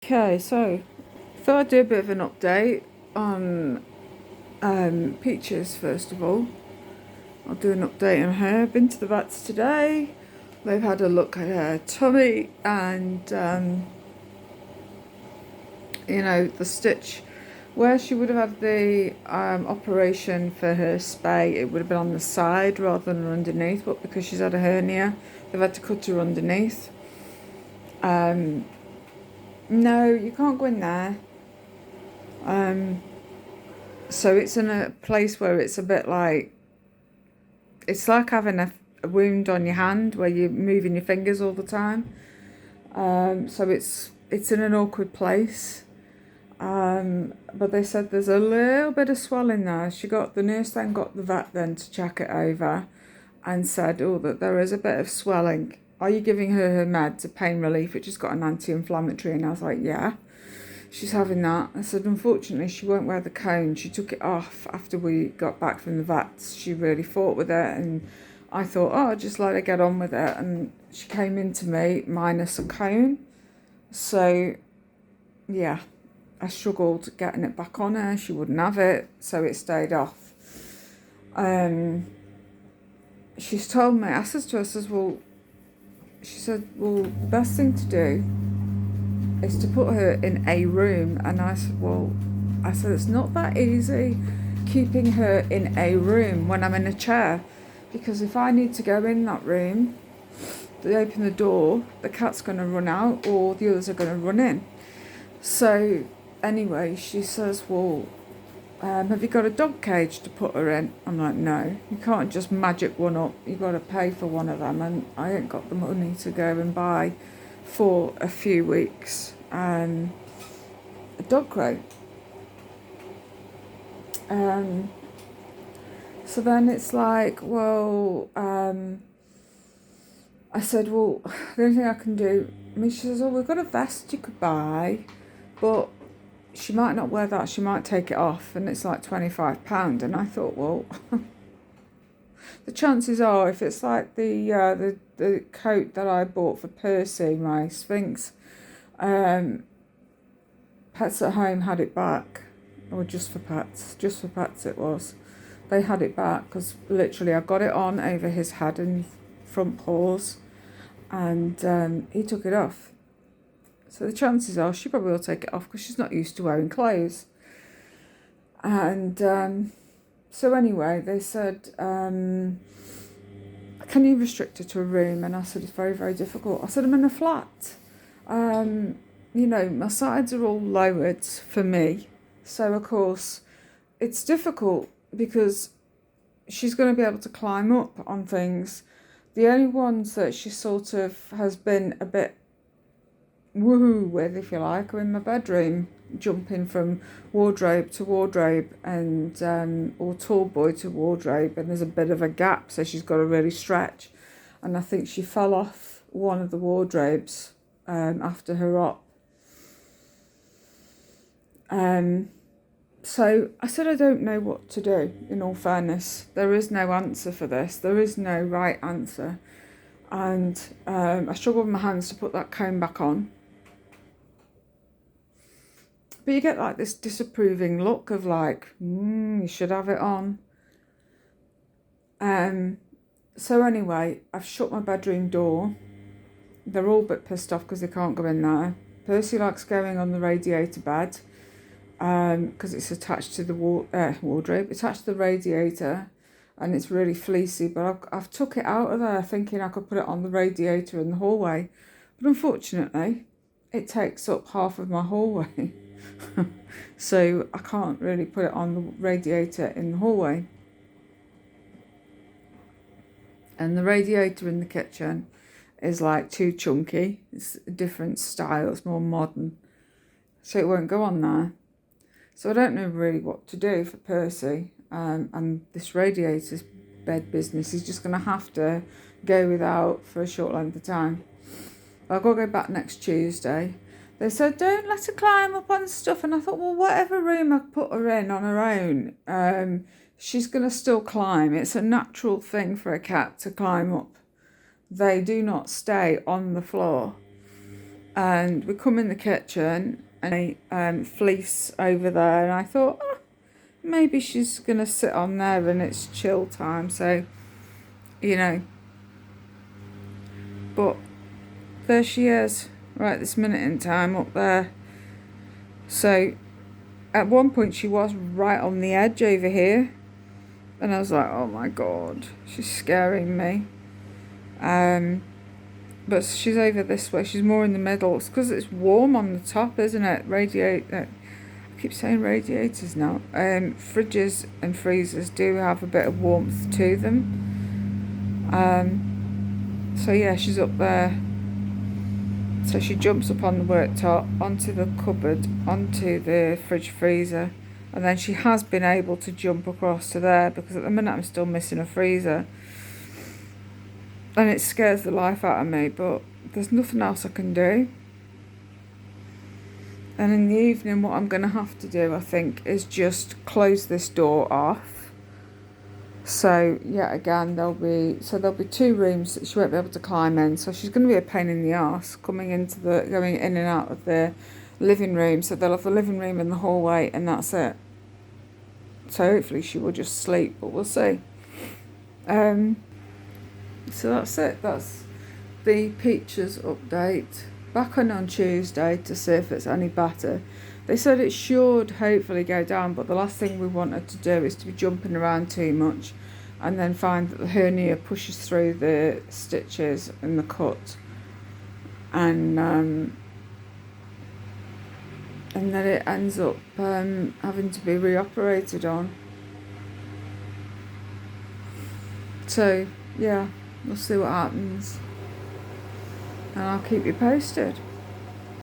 Okay, so thought I'd do a bit of an update on Peaches first of all. I'll do an update on her. Been to the vets today. They've had a look at her tummy and the stitch where she would have had the operation for her spay. It would have been on the side rather than underneath, but because she's had a hernia, they've had to cut her underneath. No, you can't go in there. So it's in a place where it's a bit like, it's like having a wound on your hand where you're moving your fingers all the time. So it's in an awkward place. But they said there's a little bit of swelling there. The nurse then got the vet then to check it over and said, oh, that there is a bit of swelling. Are you giving her meds, a pain relief, which has got an anti-inflammatory? And I was like, yeah. She's having that. I said, unfortunately, she won't wear the cone. She took it off after we got back from the vets. She really fought with it, and I thought, oh, I'll just let her get on with it. And she came into me minus a cone. So, yeah, I struggled getting it back on her. She wouldn't have it, so it stayed off. She's told me, I said to her, she said, well, the best thing to do is to put her in a room. And I said, it's not that easy keeping her in a room when I'm in a chair, because if I need to go in that room, they open the door, the cat's going to run out or the others are going to run in. So anyway, she says, well, have you got a dog cage to put her in? I'm like, no, you can't just magic one up. You've got to pay for one of them, and I ain't got the money to go and buy for a few weeks a dog crate. So then it's like, well, I said, well, the only thing I can do, she says, oh, we've got a vest you could buy, but she might not wear that, she might take it off, and it's like £25. And I thought, well, the chances are, if it's like the coat that I bought for Percy, my Sphinx, Pets at Home had it back, or just for pets it was. They had it back because literally I got it on over his head and front paws, and he took it off. So the chances are she probably will take it off because she's not used to wearing clothes. And so anyway, they said, can you restrict her to a room? And I said, it's very, very difficult. I said, I'm in a flat. My sides are all lowered for me. So, of course, it's difficult because she's going to be able to climb up on things. The only ones that she sort of has been a bit woohoo with, if you like, are in my bedroom, jumping from wardrobe to wardrobe and or tall boy to wardrobe, and there's a bit of a gap, so she's got to really stretch. And I think she fell off one of the wardrobes after her op. So I said, I don't know what to do, in all fairness. There is no answer for this. There is no right answer. And I struggled with my hands to put that comb back on. But you get like this disapproving look of like, you should have it on. So anyway, I've shut my bedroom door. They're all a bit pissed off because they can't go in there. Percy likes going on the radiator bed because it's attached to the wardrobe, attached to the radiator, and it's really fleecy. But I've took it out of there thinking I could put it on the radiator in the hallway. But unfortunately, it takes up half of my hallway. So I can't really put it on the radiator in the hallway. And the radiator in the kitchen is like too chunky. It's a different style, it's more modern. So it won't go on there. So I don't know really what to do for Percy. And this radiator bed business is just going to have to go without for a short length of time. I've got to go back next Tuesday. They said, don't let her climb up on stuff. And I thought, well, whatever room I put her in on her own, she's going to still climb. It's a natural thing for a cat to climb up. They do not stay on the floor. And we come in the kitchen and fleece over there, and I thought, oh, maybe she's gonna sit on there and it's chill time, so you know. But there she is, right this minute in time, up there. So at one point she was right on the edge over here, and I was like, oh my god, she's scaring me. But she's over this way, she's more in the middle. It's because it's warm on the top, isn't it? I keep saying radiators now. Fridges and freezers do have a bit of warmth to them. So yeah, she's up there. So she jumps up on the worktop, onto the cupboard, onto the fridge freezer, and then she has been able to jump across to there, because at the minute I'm still missing a freezer. And it scares the life out of me, but there's nothing else I can do. And in the evening, what I'm going to have to do, I think, is just close this door off. So, yet again, there'll be 2 rooms that she won't be able to climb in. So she's going to be a pain in the arse going in and out of the living room. So they'll have the living room and the hallway, and that's it. So hopefully she will just sleep, but we'll see. So that's it. That's the Peaches update. Back on Tuesday to see if it's any better. They said it should hopefully go down, but the last thing we wanted to do is to be jumping around too much and then find that the hernia pushes through the stitches and the cut, and then it ends up having to be reoperated on. So yeah, we'll see what happens, and I'll keep you posted.